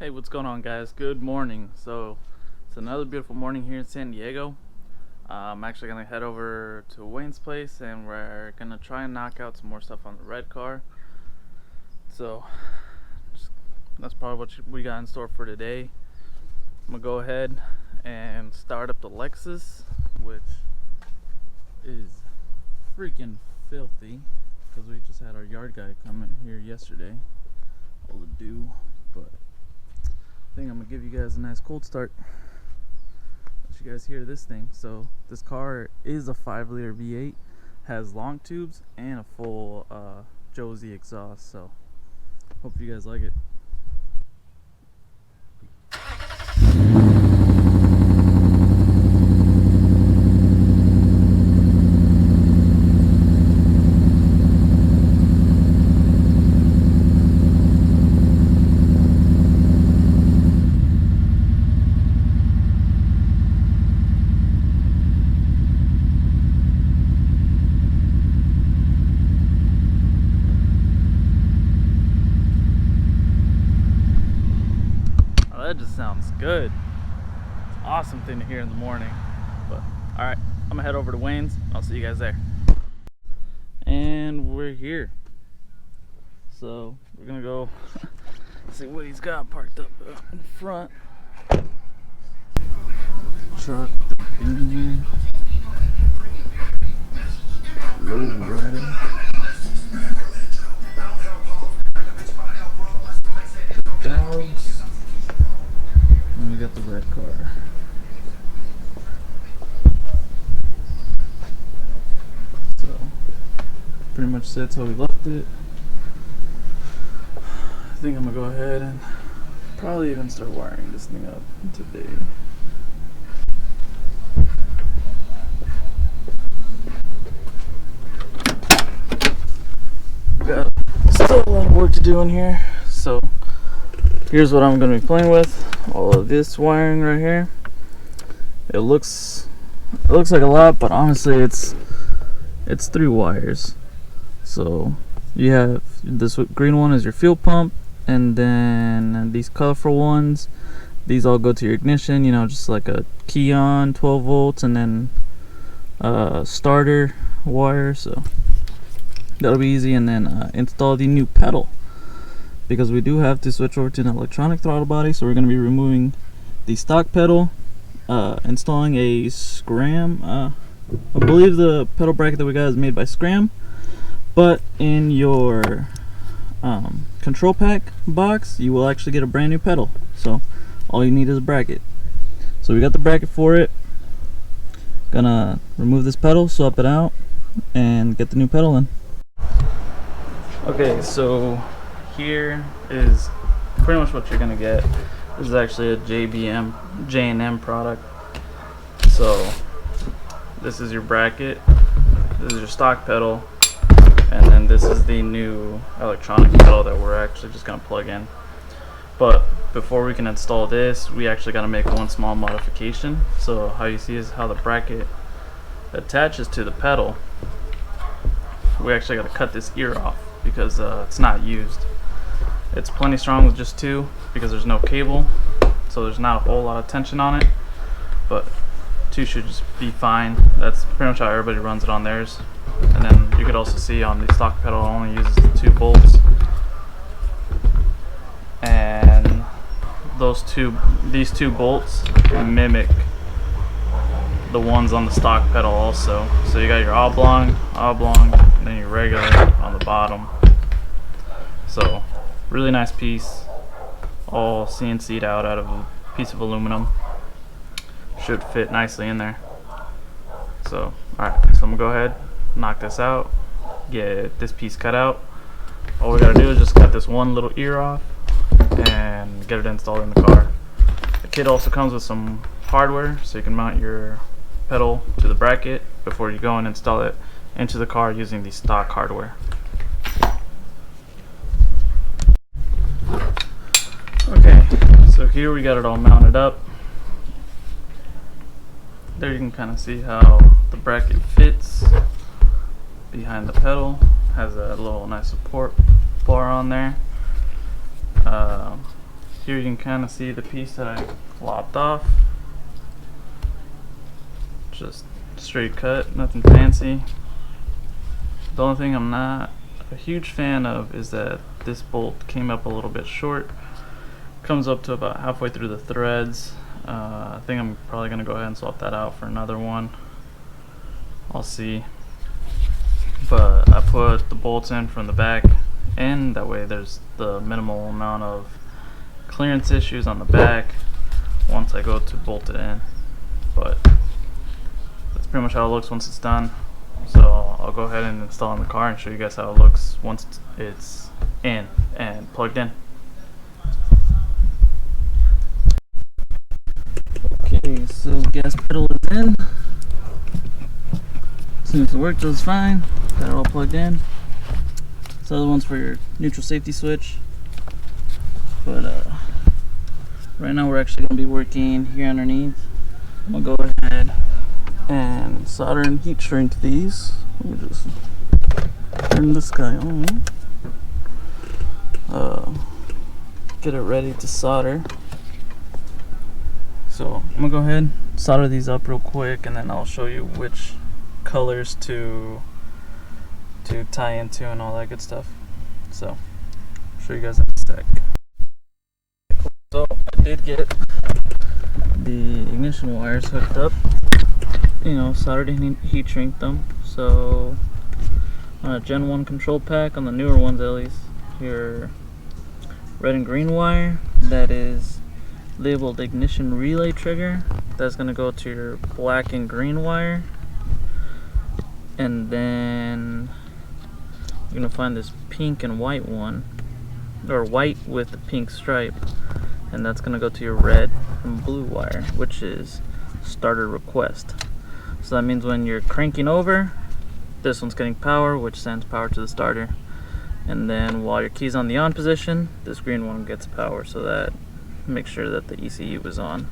Hey, what's going on, guys? Good morning. So it's another beautiful morning here in San Diego. I'm actually gonna head over to Wayne's place and we're gonna try and knock out some more stuff on the red car. So that's probably what we got in store for today. I'm gonna go ahead and start up the Lexus, which is freaking filthy because we just had our yard guy come in here yesterday. All the dew, but I think I'm gonna give you guys a nice cold start. Let you guys hear this thing. So this car is a 5-liter V8, has long tubes and a full Josie exhaust. So hope you guys like it. That just sounds good. It's an awesome thing to hear in the morning. But alright, I'm gonna head over to Wayne's. I'll see you guys there. And we're here. So we're gonna go see what he's got parked up in front. Truck in here. Low rider. Dogs. And we got the red car. So pretty much sits how we left it. I think I'm gonna go ahead and probably even start wiring this thing up today. Got still a lot of work to do in here, so here's what I'm going to be playing with. All of this wiring right here. It looks like a lot, but honestly it's 3 wires. So you have this green one is your fuel pump, and then these colorful ones, these all go to your ignition, you know, just like a key on 12 volts, and then starter wire. So that'll be easy. And then install the new pedal, because we do have to switch over to an electronic throttle body. So we're going to be removing the stock pedal, installing a Scram. I believe the pedal bracket that we got is made by Scram, but in your control pack box you will actually get a brand new pedal. So all you need is a bracket. So we got the bracket for it. Gonna remove this pedal, swap it out, and get the new pedal in. Okay, so here is pretty much what you're gonna get. This is actually a J&M product. So this is your bracket, this is your stock pedal, and then this is the new electronic pedal that we're actually just gonna plug in. But before we can install this, we actually gotta make one small modification. So how you see is how the bracket attaches to the pedal. We actually gotta cut this ear off because it's not used. It's plenty strong with just 2 because there's no cable, so there's not a whole lot of tension on it, but 2 should just be fine. That's pretty much how everybody runs it on theirs. And then you could also see on the stock pedal it only uses the 2 bolts, and these two bolts mimic the ones on the stock pedal also. So you got your oblong, and then your regular on the bottom. So really nice piece, all CNC'd out of a piece of aluminum. Should fit nicely in there. So alright, so I'm gonna go ahead, knock this out, get this piece cut out. All we gotta do is just cut this one little ear off and get it installed in the car. The kit also comes with some hardware, so you can mount your pedal to the bracket before you go and install it into the car using the stock hardware. Okay, so here we got it all mounted up. There you can kind of see how the bracket fits behind the pedal. Has a little nice support bar on there. Here you can kind of see the piece that I lopped off. Just straight cut, nothing fancy. The only thing I'm not a huge fan of is that this bolt came up a little bit short. Comes up to about halfway through the threads. I think I'm probably going to go ahead and swap that out for another one. I'll see. But I put the bolts in from the back in, that way there's the minimal amount of clearance issues on the back once I go to bolt it in. But that's pretty much how it looks once it's done. So I'll go ahead and install it in the car and show you guys how it looks once it's in and plugged in. Okay, so gas pedal is in. Seems to work just fine. Got it all plugged in. This other one's for your neutral safety switch. But right now we're actually going to be working here underneath. I'm going to go ahead and solder and heat shrink these. Let me just turn this guy on. Get it ready to solder. So I'm going to go ahead, solder these up real quick, and then I'll show you which colors to tie into and all that good stuff. So I'll show you guys in a sec. So I did get the ignition wires hooked up, soldered and heat shrink them. So on a Gen 1 control pack, on the newer ones at least, your red and green wire that is labeled ignition relay trigger, that's going to go to your black and green wire. And then you're going to find this pink and white one, or white with the pink stripe, and that's going to go to your red and blue wire, which is starter request. So that means when you're cranking over, this one's getting power, which sends power to the starter. And then while your key's on the on position, this green one gets power, so that makes sure that the ECU is on.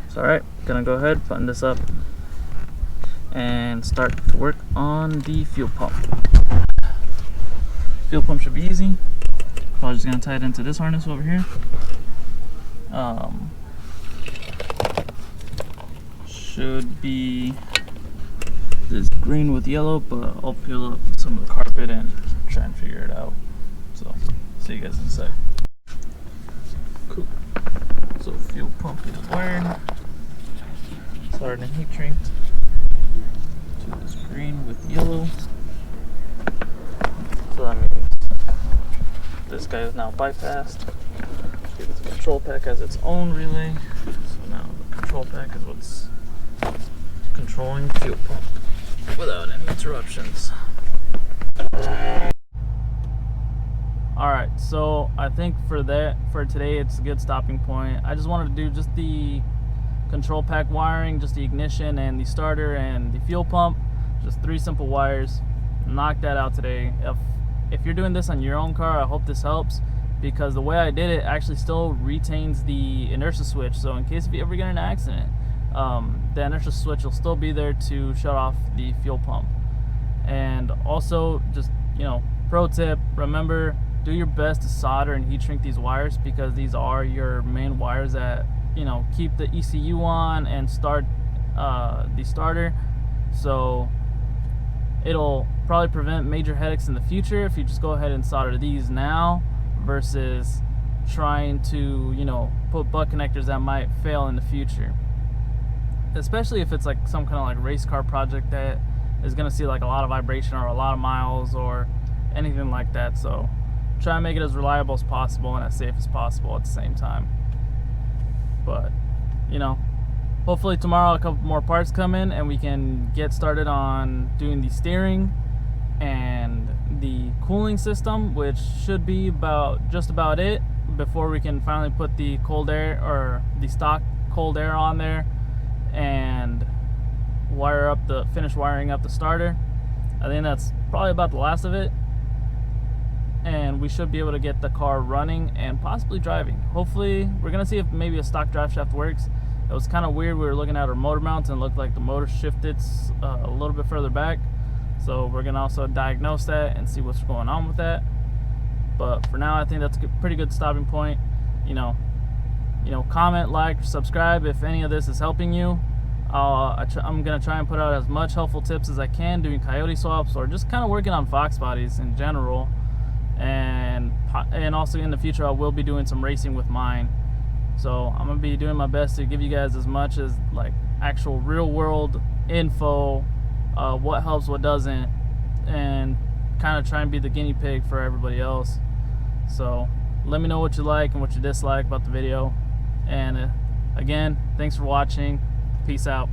So alright, gonna go ahead, button this up, and start to work on the fuel pump. Fuel pump should be easy. Probably just gonna tie it into this harness over here. Should be this green with yellow, but I'll peel up some of the carpet and try and figure it out. So see you guys in a sec. Cool. So fuel pump is wired, soldered and heat shinked to this green with yellow. So that means this guy is now bypassed. The control pack has its own relay. So now the control pack is what's controlling the fuel pump without any interruptions. Alright, so I think for today it's a good stopping point. I just wanted to do just the control pack wiring, just the ignition and the starter and the fuel pump. Just 3 simple wires. Knock that out today. If you're doing this on your own car, I hope this helps, because the way I did it actually still retains the inertia switch. So in case if you ever get in an accident, the inertia switch will still be there to shut off the fuel pump. And also, just pro tip, remember, do your best to solder and heat shrink these wires, because these are your main wires that keep the ECU on and start the starter. So it'll probably prevent major headaches in the future if you just go ahead and solder these now, versus trying to put butt connectors that might fail in the future, especially if it's like some kind of like race car project that is going to see like a lot of vibration or a lot of miles or anything like that. So try and make it as reliable as possible and as safe as possible at the same time. But hopefully tomorrow a couple more parts come in and we can get started on doing the steering and the cooling system, which should be just about it before we can finally put the cold air or the stock cold air on there and finish wiring up the starter. I think that's probably about the last of it, and we should be able to get the car running and possibly driving. Hopefully, we're gonna see if maybe a stock drive shaft works. It was kind of weird. We were looking at our motor mounts and it looked like the motor shifted a little bit further back. So we're gonna also diagnose that and see what's going on with that. But for now, I think that's a pretty good stopping point. comment, like, subscribe if any of this is helping you. I'm gonna try and put out as much helpful tips as I can doing coyote swaps, or just kind of working on fox bodies in general. And also in the future I will be doing some racing with mine. So I'm gonna be doing my best to give you guys as much as like actual real world info, what helps, what doesn't, and kind of try and be the guinea pig for everybody else. So let me know what you like and what you dislike about the video. And again, thanks for watching. Peace out.